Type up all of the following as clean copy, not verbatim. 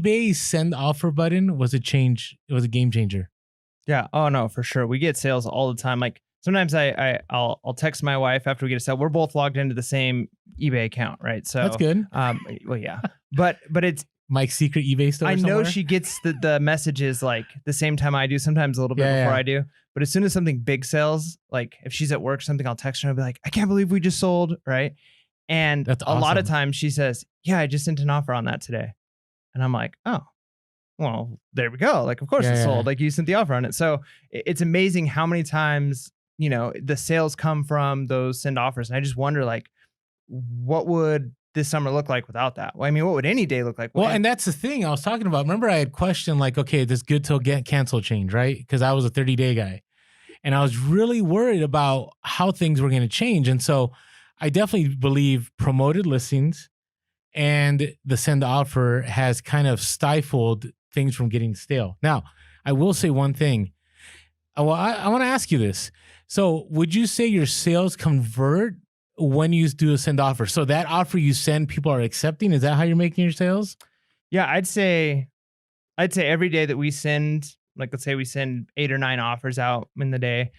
eBay send offer button was a change. It was a game changer. Yeah. Oh no, for sure. We get sales all the time. Like sometimes I'll text my wife after we get a sale. We're both logged into the same eBay account, right? So That's good. Well, yeah, but it's Mike's secret eBay store. I know somewhere? she gets the messages like the same time I do, sometimes a little bit before I do. But as soon as something big sells, like if she's at work or something, I'll text her and I'll be like, I can't believe we just sold, right? And That's a lot of awesome. times she says, yeah, I just sent an offer on that today. And I'm like, oh, well, there we go. Like, of course it's sold. Like you sent the offer on it. So it's amazing how many times, you know, the sales come from those send offers. And I just wonder, like, what would this summer look like without that? Well, I mean, what would any day look like? Well, and that's the thing I was talking about. Remember, I had questioned like, okay, this good till get cancel change, right? Because I was a 30-day guy. And I was really worried about how things were going to change. And so I definitely believe promoted listings and the send offer has kind of stifled things from getting stale. Now, I will say one thing. Well, I want to ask you this. So would you say your sales convert when you do a send offer? So that offer you send, people are accepting. Is that how you're making your sales? Yeah, I'd say every day that we send, like let's say we send 8 or 9 offers out in the day,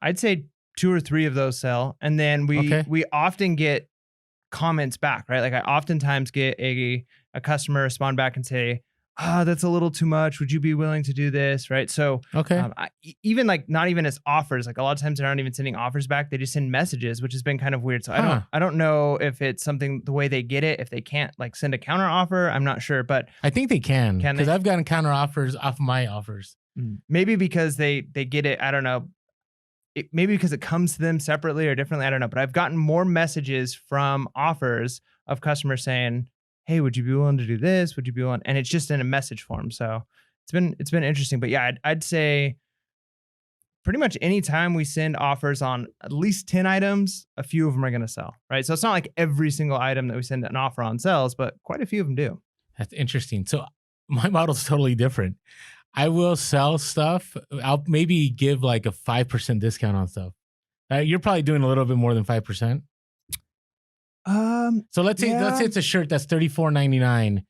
I'd say 2 or 3 of those sell, and then we often get comments back, right? Like I oftentimes get a customer respond back and say, that's a little too much. Would you be willing to do this? Right. So, even like not even as offers, like a lot of times they're not even sending offers back. They just send messages, which has been kind of weird. So I don't know if it's something the way they get it, if they can't like send a counter offer, I'm not sure, but I think they can because I've gotten counter offers off my offers. Maybe because they get it. I don't know. Maybe because it comes to them separately or differently. I don't know, but I've gotten more messages from offers of customers saying, hey, would you be willing to do this? Would you be willing? And it's just in a message form. So it's been interesting. But yeah, I'd say pretty much any time we send offers on at least 10 items, a few of them are going to sell, right? So it's not like every single item that we send an offer on sells, but quite a few of them do. That's interesting. So my model's totally different. I will sell stuff. I'll maybe give like a 5% discount on stuff. You're probably doing a little bit more than 5%. So let's say it's a shirt that's $34.99.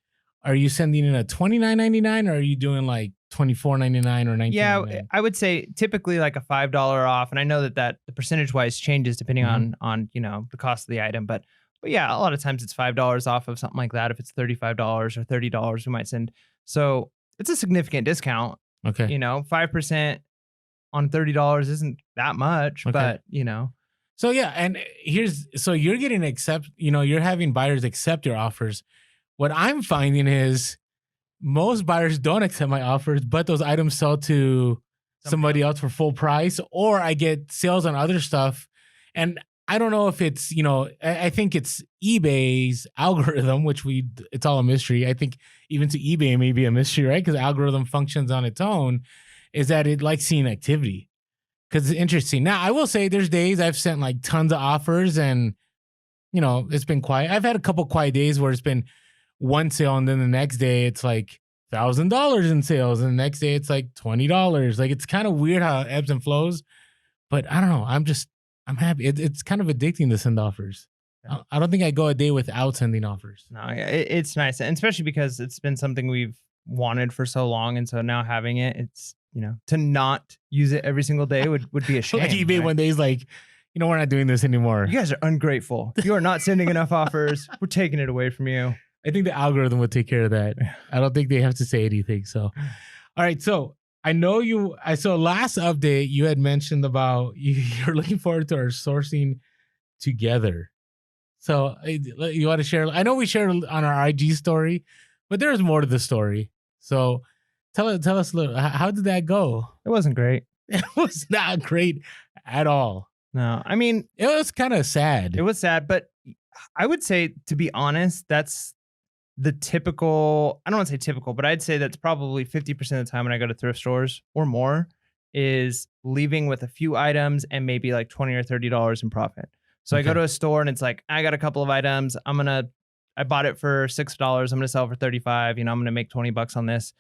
Are you sending in a $29.99 or are you doing like $24.99 or $19.99? Yeah, I would say typically like a $5 off, and I know that the percentage wise changes depending on you know the cost of the item, but yeah, a lot of times it's $5 off of something like that. If it's $35 or $30, we might send. So it's a significant discount. Okay, you know, 5% on $30 isn't that much, but you know. So yeah, and so you're getting you're having buyers accept your offers. What I'm finding is most buyers don't accept my offers, but those items sell to somebody else for full price, or I get sales on other stuff. And I don't know if it's, I think it's eBay's algorithm, which it's all a mystery. I think even to eBay it may be a mystery, right? Because the algorithm functions on its own, is that it likes seeing activity. Because it's interesting. Now, I will say there's days I've sent like tons of offers and, it's been quiet. I've had a couple quiet days where it's been one sale and then the next day it's like $1,000 in sales and the next day it's like $20. Like it's kind of weird how it ebbs and flows. But I don't know. I'm happy. It's kind of addicting to send offers. Yeah. I don't think I go a day without sending offers. No, yeah, it's nice. And especially because it's been something we've wanted for so long. And so now having it, it's, to not use it every single day would be a shame. Like eBay one day is like, we're not doing this anymore. You guys are ungrateful. You are not sending enough offers. We're taking it away from you. I think the algorithm would take care of that. I don't think they have to say anything. So, all right. So I know so last update, you had mentioned about you're looking forward to our sourcing together. So you want to share? I know we shared on our IG story, but there's more to the story. So tell us a little, how did that go? It wasn't great. It was not great at all. No, I mean, it was kind of sad. It was sad, but I would say, to be honest, that's the typical, I don't want to say typical, but I'd say that's probably 50% of the time when I go to thrift stores or more is leaving with a few items and maybe like $20 or $30 in profit. So I go to a store and it's like, I got a couple of items. I bought it for $6. I'm going to sell it for 35. I'm going to make $20 on this.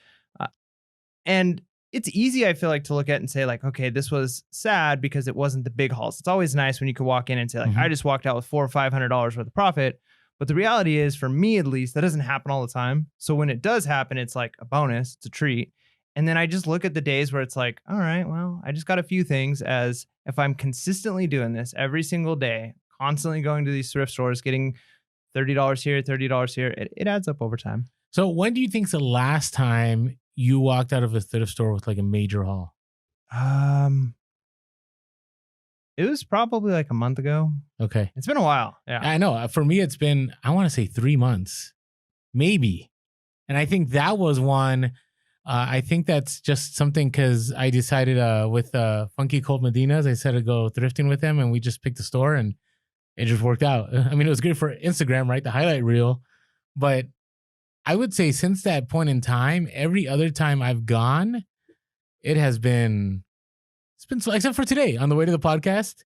And it's easy, I feel like, to look at and say like, okay, this was sad because it wasn't the big hauls. It's always nice when you can walk in and say like, I just walked out with $400 or $500 worth of profit. But the reality is, for me at least, that doesn't happen all the time. So when it does happen, it's like a bonus, it's a treat. And then I just look at the days where it's like, all right, well, I just got a few things, as if I'm consistently doing this every single day, constantly going to these thrift stores, getting $30 here, $30 here, it adds up over time. So when do you think's the last time you walked out of a thrift store with like a major haul? It was probably like a month ago. Okay. It's been a while. Yeah. I know. For me, it's been, I want to say 3 months, maybe. And I think that was one. I think that's just something because I decided with Funky Cold Medinas, I said to go thrifting with him, and we just picked a store and it just worked out. I mean, it was good for Instagram, right? The highlight reel. But I would say since that point in time, every other time I've gone, it's been so, except for today on the way to the podcast.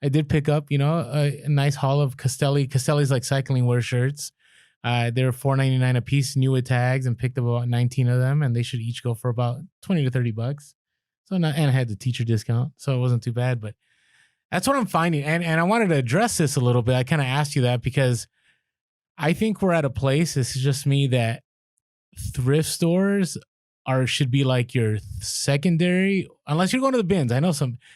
I did pick up, a nice haul of Castelli. Castelli's like cycling wear shirts. They're $4.99 a piece, new with tags, and picked up about 19 of them, and they should each go for about $20 to $30. So and I had the teacher discount, so it wasn't too bad. But that's what I'm finding, and I wanted to address this a little bit. I kind of asked you that because I think we're at a place. This is just me, that thrift stores should be like your secondary, unless you're going to the bins. I know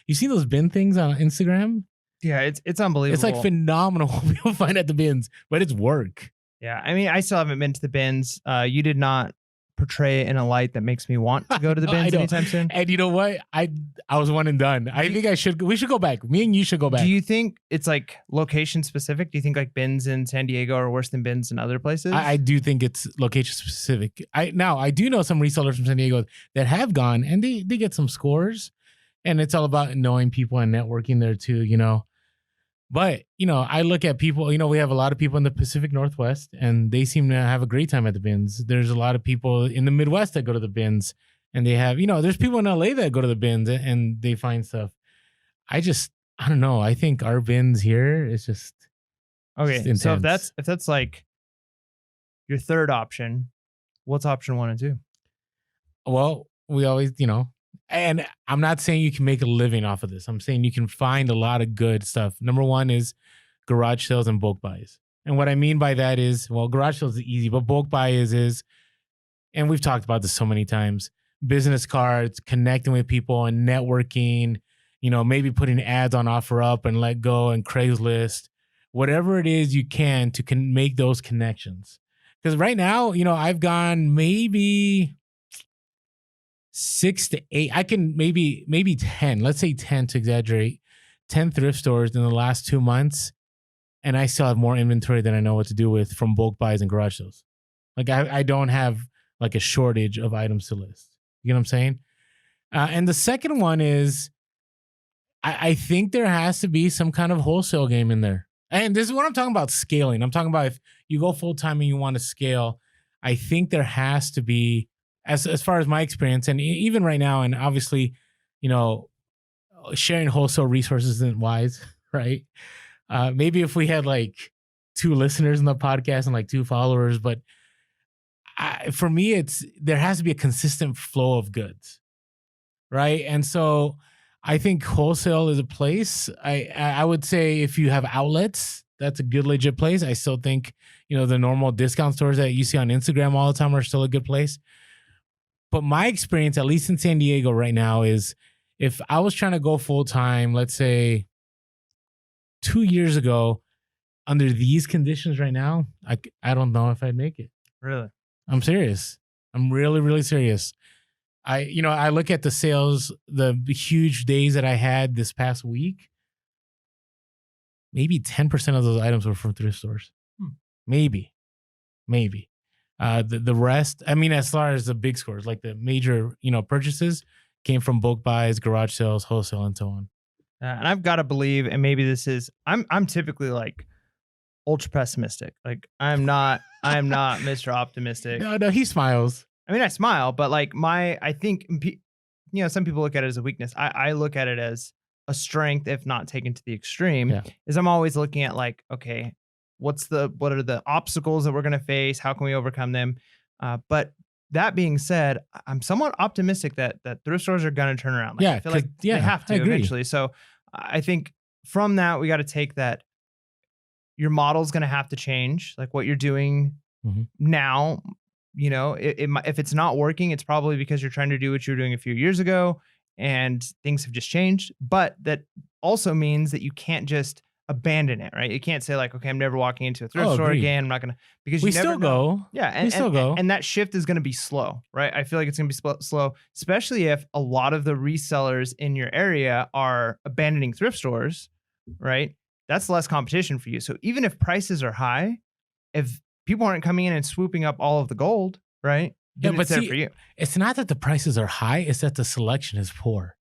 you see those bin things on Instagram. Yeah, it's unbelievable. It's like phenomenal what people find at the bins, but it's work. Yeah, I mean, I still haven't been to the bins. You did not portray in a light that makes me want to go to the bins anytime soon. And you know what? I was one and done. I think we should go back. Me and you should go back. Do you think it's like location specific? Do you think like bins in San Diego are worse than bins in other places? I do think it's location specific. I do know some resellers from San Diego that have gone, and they get some scores, and it's all about knowing people and networking there too, But, I look at people, we have a lot of people in the Pacific Northwest, and they seem to have a great time at the bins. There's a lot of people in the Midwest that go to the bins, and they have, there's people in LA that go to the bins and they find stuff. I don't know. I think our bins here is just okay. Just so if that's like your third option, what's option 1 and 2? Well, we always, and I'm not saying you can make a living off of this. I'm saying you can find a lot of good stuff. Number 1 is garage sales and bulk buys. And what I mean by that is, well, garage sales is easy, but bulk buy is, and we've talked about this so many times, business cards, connecting with people and networking, maybe putting ads on OfferUp and Let Go and Craigslist, whatever it is you can to make those connections. Because right now, I've gone maybe 6 to 8. I can maybe 10. Let's say 10 to exaggerate. 10 thrift stores in the last 2 months, and I still have more inventory than I know what to do with from bulk buys and garage sales. Like I don't have like a shortage of items to list. You know what I'm saying? And the second one is, I think there has to be some kind of wholesale game in there. And this is what I'm talking about, scaling. I'm talking about if you go full time and you want to scale, I think there has to be, as far as my experience, and even right now, and obviously, sharing wholesale resources isn't wise, right? Maybe if we had like 2 listeners in the podcast and like 2 followers, but for me, there has to be a consistent flow of goods, right? And so I think wholesale is a place. I would say if you have outlets, that's a good legit place. I still think, the normal discount stores that you see on Instagram all the time are still a good place. But my experience, at least in San Diego right now, is if I was trying to go full time, let's say 2 years ago, under these conditions right now, I don't know if I'd make it. Really? I'm serious. I'm really, really serious. I look at the sales, the huge days that I had this past week. Maybe 10% of those items were from thrift stores. Maybe. The rest, I mean, as far as the big scores, like the major, purchases, came from bulk buys, garage sales, wholesale, and so on. And I've got to believe, and maybe this is, I'm typically like ultra pessimistic. Like I'm not Mr. Optimistic. No, he smiles. I mean, I smile, but like I think, some people look at it as a weakness. I look at it as a strength, if not taken to the extreme. Yeah. Is I'm always looking at like, okay, what are the obstacles that we're going to face? How can we overcome them? But that being said, I'm somewhat optimistic that thrift stores are going to turn around. I feel like they have to eventually. So I think from that, we got to take that your model's going to have to change. Like what you're doing now, you know, if it's not working, it's probably because you're trying to do what you were doing a few years ago and things have just changed. But that also means that you can't just abandon it, right? You can't say like, okay, I'm never walking into a thrift store again. I'm not going to, because we you never still go. Yeah. And, we still go. And that shift is going to be slow, right? I feel like it's going to be slow, especially if a lot of the resellers in your area are abandoning thrift stores, right? That's less competition for you. So even if prices are high, if people aren't coming in and swooping up all of the gold, right? Yeah, but it's there for you. It's not that the prices are high, it's that the selection is poor.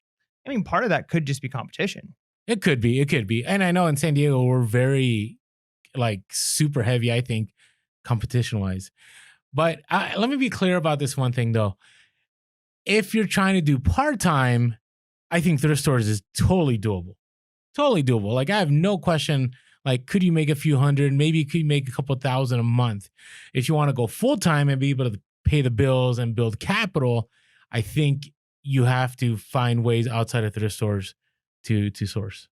I mean, part of that could just be competition. It could be. And I know in San Diego, we're very like super heavy, I think, competition wise. But let me be clear about this one thing though. If you're trying to do part-time, I think thrift stores is totally doable. Totally doable. Like I have no question. Like, could you make a few hundred? Maybe you could make a couple thousand a month. If you want to go full-time and be able to pay the bills and build capital, I think you have to find ways outside of thrift stores to source.